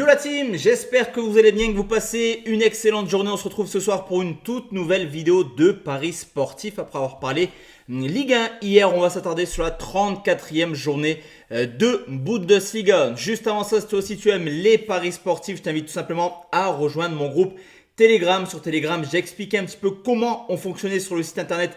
Yo la team, j'espère que vous allez bien, que vous passez une excellente journée. On se retrouve ce soir pour une toute nouvelle vidéo de Paris Sportif. Après avoir parlé Ligue 1 hier, on va s'attarder sur la 34e journée de Bundesliga. Juste avant ça, si toi aussi tu aimes les Paris Sportifs, je t'invite tout simplement à rejoindre mon groupe Telegram. Sur Telegram, j'expliquais un petit peu comment on fonctionnait sur le site internet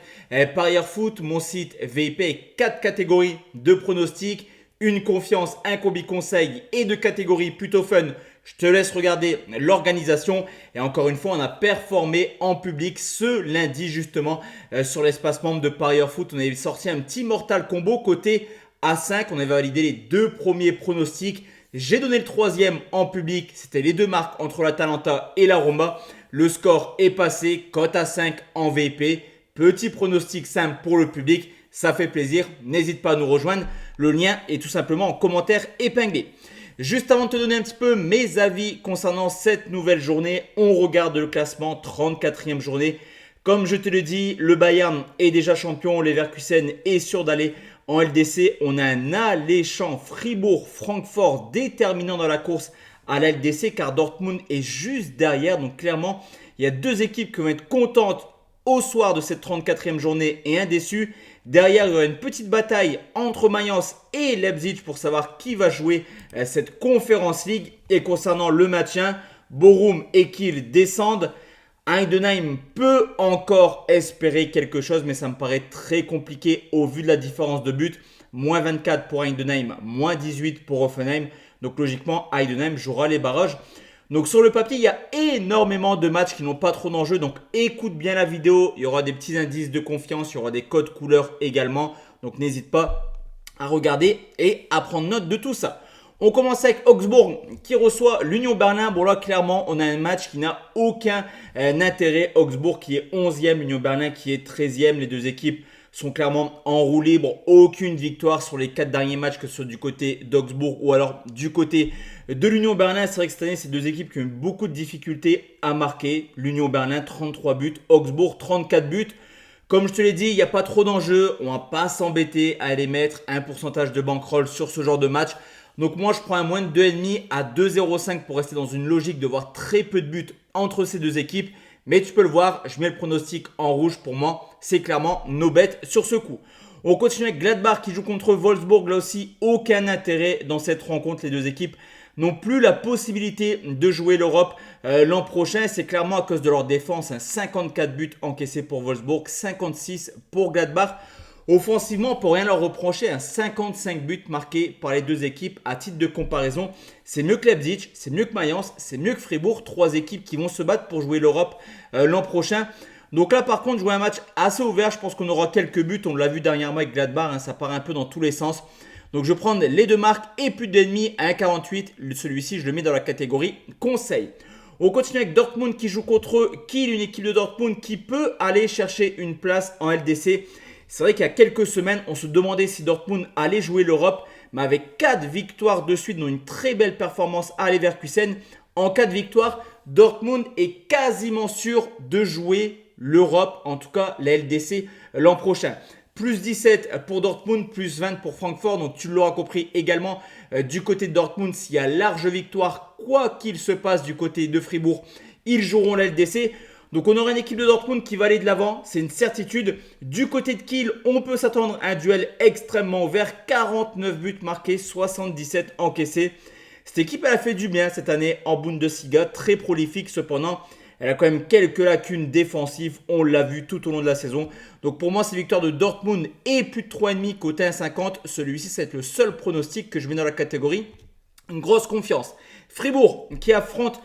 Parieur Foot, mon site VIP avec 4 catégories de pronostics. Une confiance, un combi conseil et deux catégories plutôt fun. Je te laisse regarder l'organisation. Et encore une fois, on a performé en public ce lundi justement sur l'espace membre de Parieur Foot. On avait sorti un petit Mortal Combo côté A5. On avait validé les deux premiers pronostics. J'ai donné le troisième en public. C'était les deux marques entre l'Atalanta et la Roma. Le score est passé. Cote A5 en VP. Petit pronostic simple pour le public. Ça fait plaisir, n'hésite pas à nous rejoindre. Le lien est tout simplement en commentaire épinglé. Juste avant de te donner un petit peu mes avis concernant cette nouvelle journée, on regarde le classement, 34e journée. Comme je te l'ai dit, le Bayern est déjà champion, Leverkusen est sûr d'aller en LDC. On a un alléchant Fribourg-Francfort déterminant dans la course à la LDC car Dortmund est juste derrière. Donc clairement, il y a deux équipes qui vont être contentes au soir de cette 34e journée et indéçus. Derrière, il y aura une petite bataille entre Mayence et Leipzig pour savoir qui va jouer cette Conference League. Et concernant le maintien, Bochum et Kiel descendent. Heidenheim peut encore espérer quelque chose, mais ça me paraît très compliqué au vu de la différence de but. Moins 24 pour Heidenheim, moins 18 pour Hoffenheim. Donc logiquement, Heidenheim jouera les barrages. Donc sur le papier, il y a énormément de matchs qui n'ont pas trop d'enjeux. Donc écoute bien la vidéo, il y aura des petits indices de confiance, il y aura des codes couleurs également. Donc n'hésite pas à regarder et à prendre note de tout ça. On commence avec Augsbourg qui reçoit l'Union Berlin. Bon là clairement on a un match qui n'a aucun intérêt. Augsbourg qui est 11e, l'Union Berlin qui est 13e. Les deux équipes sont clairement en roue libre. Aucune victoire sur les 4 derniers matchs, que ce soit du côté d'Augsbourg ou alors du côté de l'Union Berlin. C'est vrai que cette année, c'est deux équipes qui ont eu beaucoup de difficultés à marquer. L'Union Berlin, 33 buts. Augsbourg, 34 buts. Comme je te l'ai dit, il n'y a pas trop d'enjeux. On ne va pas s'embêter à aller mettre un pourcentage de bankroll sur ce genre de match. Donc moi, je prends un moins de 2,5 à 2,05 pour rester dans une logique de voir très peu de buts entre ces deux équipes. Mais tu peux le voir, je mets le pronostic en rouge. Pour moi, c'est clairement no bet sur ce coup. On continue avec Gladbach qui joue contre Wolfsburg. Là aussi, aucun intérêt dans cette rencontre. Les deux équipes n'ont plus la possibilité de jouer l'Europe l'an prochain. C'est clairement à cause de leur défense. 54 buts encaissés pour Wolfsburg, 56 pour Gladbach. Offensivement, on ne peut rien leur reprocher. 55 buts marqués par les deux équipes. À titre de comparaison, c'est mieux que Leipzig, c'est mieux que Mayence, c'est mieux que Fribourg. Trois équipes qui vont se battre pour jouer l'Europe l'an prochain. Donc là, par contre, jouer un match assez ouvert. Je pense qu'on aura quelques buts. On l'a vu dernièrement avec Gladbach. Ça part un peu dans tous les sens. Donc je vais prendre les deux marques et plus d'ennemis à 1,48. Celui-ci, je le mets dans la catégorie conseil. On continue avec Dortmund qui joue contre Kiel, une équipe de Dortmund qui peut aller chercher une place en LDC. C'est vrai qu'il y a quelques semaines, on se demandait si Dortmund allait jouer l'Europe. Mais avec 4 victoires de suite, dont une très belle performance à Leverkusen, en 4 victoires, Dortmund est quasiment sûr de jouer l'Europe, en tout cas la LDC l'an prochain. Plus 17 pour Dortmund, plus 20 pour Francfort. Donc tu l'auras compris également du côté de Dortmund, s'il y a large victoire, quoi qu'il se passe du côté de Fribourg, ils joueront la LDC. Donc on aura une équipe de Dortmund qui va aller de l'avant, c'est une certitude. Du côté de Kiel, on peut s'attendre à un duel extrêmement ouvert. 49 buts marqués, 77 encaissés. Cette équipe, elle a fait du bien cette année en Bundesliga, très prolifique cependant. Elle a quand même quelques lacunes défensives, on l'a vu tout au long de la saison. Donc pour moi, c'est victoire de Dortmund et plus de 3,5 côté 1,50. Celui-ci, c'est être le seul pronostic que je mets dans la catégorie. Une grosse confiance. Fribourg qui affronte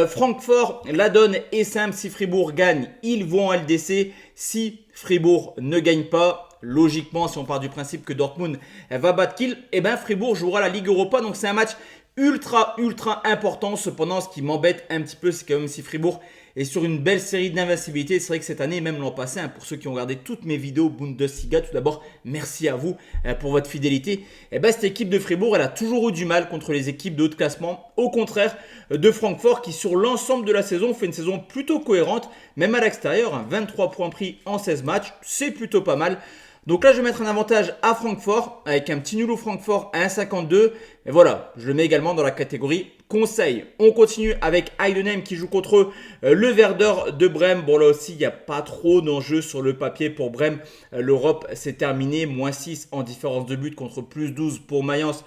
Francfort. La donne est simple. Si Fribourg gagne, ils vont en LDC. Si Fribourg ne gagne pas, logiquement, si on part du principe que Dortmund va battre Kiel, eh ben Fribourg jouera la Ligue Europa. Donc c'est un match ultra important. Cependant, ce qui m'embête un petit peu, c'est quand même si Fribourg est sur une belle série d'invincibilité. C'est vrai que cette année, même l'an passé, pour ceux qui ont regardé toutes mes vidéos Bundesliga, tout d'abord, merci à vous pour votre fidélité. Et ben, cette équipe de Fribourg, elle a toujours eu du mal contre les équipes de haut de classement. Au contraire de Francfort, qui sur l'ensemble de la saison fait une saison plutôt cohérente, même à l'extérieur. 23 points pris en 16 matchs, c'est plutôt pas mal. Donc là, je vais mettre un avantage à Francfort avec un petit nul au Francfort à 1,52. Et voilà, je le mets également dans la catégorie conseil. On continue avec Heidenheim qui joue contre le Werder de Brême. Bon, là aussi, il n'y a pas trop d'enjeux sur le papier pour Brême. L'Europe, c'est terminé. -6 en différence de but contre +12 pour Mayence.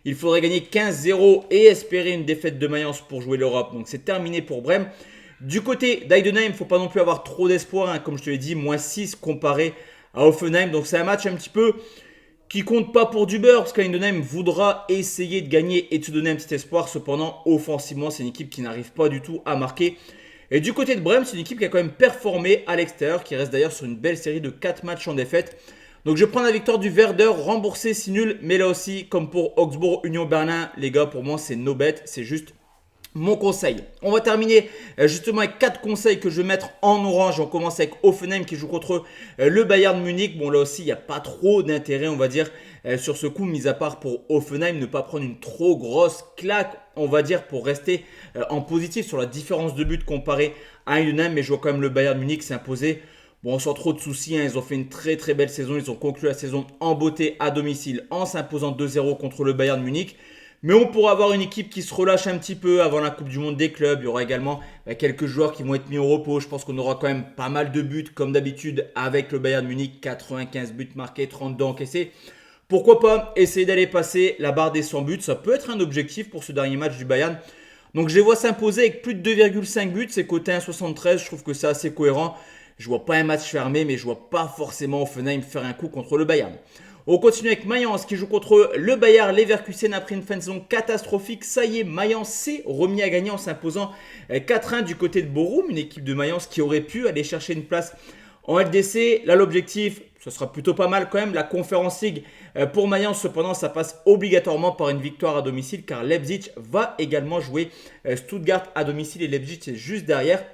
Il faudrait gagner 15-0 et espérer une défaite de Mayence pour jouer l'Europe. Donc, c'est terminé pour Brême. Du côté d'Heidenheim, il ne faut pas non plus avoir trop d'espoir. Hein. Comme je te l'ai dit, -6 comparé à Hoffenheim. Donc, c'est un match un petit peu qui compte pas pour du beurre, parce qu'Heidenheim voudra essayer de gagner et de se donner un petit espoir. Cependant, offensivement, c'est une équipe qui n'arrive pas du tout à marquer. Et du côté de Brême, c'est une équipe qui a quand même performé à l'extérieur, qui reste d'ailleurs sur une belle série de 4 matchs en défaite. Donc je prends la victoire du Werder, remboursé si nul, mais là aussi, comme pour Augsbourg, Union Berlin, les gars, pour moi, c'est no bet, c'est juste mon conseil. On va terminer justement avec 4 conseils que je vais mettre en orange. On commence avec Hoffenheim qui joue contre le Bayern Munich. Bon, là aussi, il n'y a pas trop d'intérêt, on va dire, sur ce coup, mis à part pour Hoffenheim, ne pas prendre une trop grosse claque, on va dire, pour rester en positif sur la différence de but comparée à Heidenheim. Mais je vois quand même le Bayern Munich s'imposer. Bon, sans trop de soucis, hein, ils ont fait une très très belle saison. Ils ont conclu la saison en beauté à domicile en s'imposant 2-0 contre le Bayern Munich. Mais on pourra avoir une équipe qui se relâche un petit peu avant la Coupe du Monde des clubs. Il y aura également quelques joueurs qui vont être mis au repos. Je pense qu'on aura quand même pas mal de buts comme d'habitude avec le Bayern Munich. 95 buts marqués, 32 encaissés. Pourquoi pas essayer d'aller passer la barre des 100 buts. Ça peut être un objectif pour ce dernier match du Bayern. Donc je les vois s'imposer avec plus de 2,5 buts. C'est coté 1,73. Je trouve que c'est assez cohérent. Je vois pas un match fermé, mais je vois pas forcément Hoffenheim faire un coup contre le Bayern. On continue avec Mayence qui joue contre le Bayer Leverkusen après une fin de saison catastrophique. Ça y est, Mayence s'est remis à gagner en s'imposant 4-1 du côté de Bochum, une équipe de Mayence qui aurait pu aller chercher une place en LDC. Là, l'objectif, ce sera plutôt pas mal quand même. La Conference League pour Mayence, cependant, ça passe obligatoirement par une victoire à domicile car Leipzig va également jouer Stuttgart à domicile et Leipzig c'est juste derrière.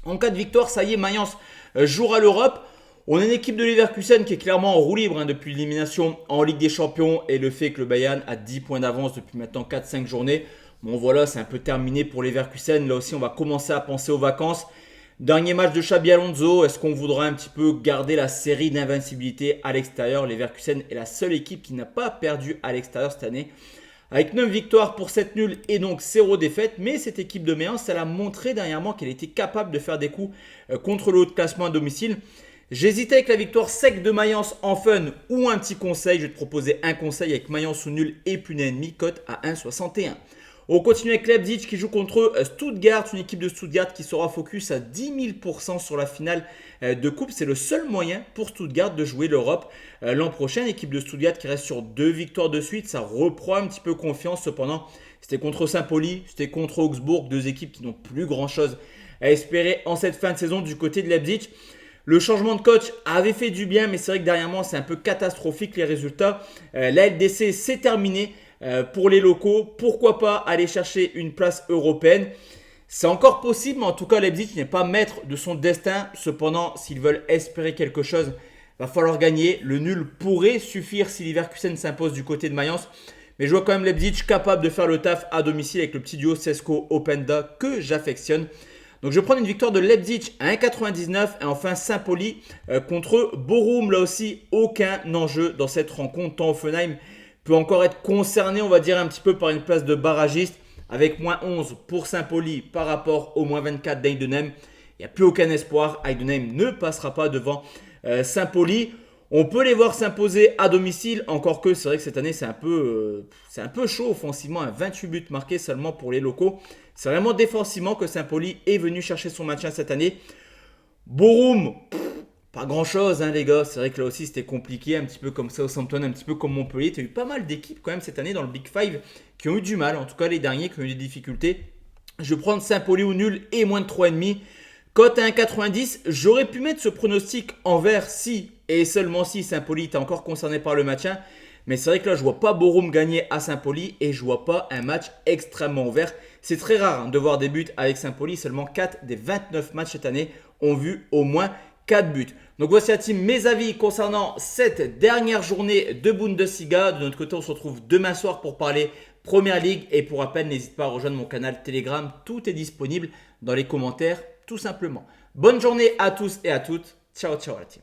En cas de victoire, ça y est, Mayence jouera l'Europe. On a une équipe de Leverkusen qui est clairement en roue libre depuis l'élimination en Ligue des Champions et le fait que le Bayern a 10 points d'avance depuis maintenant 4-5 journées. Bon voilà, c'est un peu terminé pour Leverkusen. Là aussi, on va commencer à penser aux vacances. Dernier match de Xabi Alonso. Est-ce qu'on voudra un petit peu garder la série d'invincibilité à l'extérieur? Leverkusen est la seule équipe qui n'a pas perdu à l'extérieur cette année. Avec 9 victoires pour 7 nuls et donc 0 défaite. Mais cette équipe de Mayence, elle a montré dernièrement qu'elle était capable de faire des coups contre le haut de classement à domicile. J'hésitais avec la victoire sec de Mayence en fun ou un petit conseil. Je vais te proposer un conseil avec Mayence ou nul et plus d'un ennemi, cote à 1,61. On continue avec Leipzig qui joue contre Stuttgart, une équipe de Stuttgart qui sera focus à 10 000% sur la finale de coupe. C'est le seul moyen pour Stuttgart de jouer l'Europe l'an prochain. Équipe de Stuttgart qui reste sur 2 victoires de suite. Ça reprend un petit peu confiance. Cependant, c'était contre Saint-Pauli, c'était contre Augsbourg. 2 équipes qui n'ont plus grand-chose à espérer en cette fin de saison du côté de Leipzig. Le changement de coach avait fait du bien, mais c'est vrai que dernièrement, c'est un peu catastrophique les résultats. La LDC, c'est terminé pour les locaux. Pourquoi pas aller chercher une place européenne? C'est encore possible, mais en tout cas, Leipzig n'est pas maître de son destin. Cependant, s'ils veulent espérer quelque chose, va falloir gagner. Le nul pourrait suffire si Leverkusen s'impose du côté de Mayence. Mais je vois quand même Leipzig capable de faire le taf à domicile avec le petit duo Sesko-Openda que j'affectionne. Donc je vais prendre une victoire de Leipzig à 1,99 et enfin Saint-Pauli contre Bochum. Là aussi, aucun enjeu dans cette rencontre. Tant Hoffenheim peut encore être concerné, on va dire, un petit peu par une place de barragiste. Avec -11 pour Saint-Pauli par rapport au -24 d'Heidenheim. Il n'y a plus aucun espoir. Heidenheim ne passera pas devant Saint-Pauli. On peut les voir s'imposer à domicile, encore que c'est vrai que cette année c'est un peu chaud offensivement, 28 buts marqués seulement pour les locaux. C'est vraiment défensivement que Saint-Pauli est venu chercher son maintien cette année. Bochum, pas grand chose les gars, c'est vrai que là aussi c'était compliqué, un petit peu comme Southampton, un petit peu comme Montpellier. Tu as eu pas mal d'équipes quand même cette année dans le Big Five qui ont eu du mal, en tout cas les derniers qui ont eu des difficultés. Je vais prendre Saint-Pauli au nul et moins de 3,5. Cote à 1,90, j'aurais pu mettre ce pronostic en vert si et seulement si Saint-Pauli était encore concerné par le maintien. Mais c'est vrai que là, je ne vois pas Bochum gagner à Saint-Pauli et je ne vois pas un match extrêmement ouvert. C'est très rare de voir des buts avec Saint-Pauli. Seulement 4 des 29 matchs cette année ont vu au moins 4 buts. Donc voici la team, mes avis concernant cette dernière journée de Bundesliga. De notre côté, on se retrouve demain soir pour parler Première Ligue. Et pour rappel, n'hésite pas à rejoindre mon canal Telegram. Tout est disponible dans les commentaires tout simplement. Bonne journée à tous et à toutes. Ciao, ciao la team.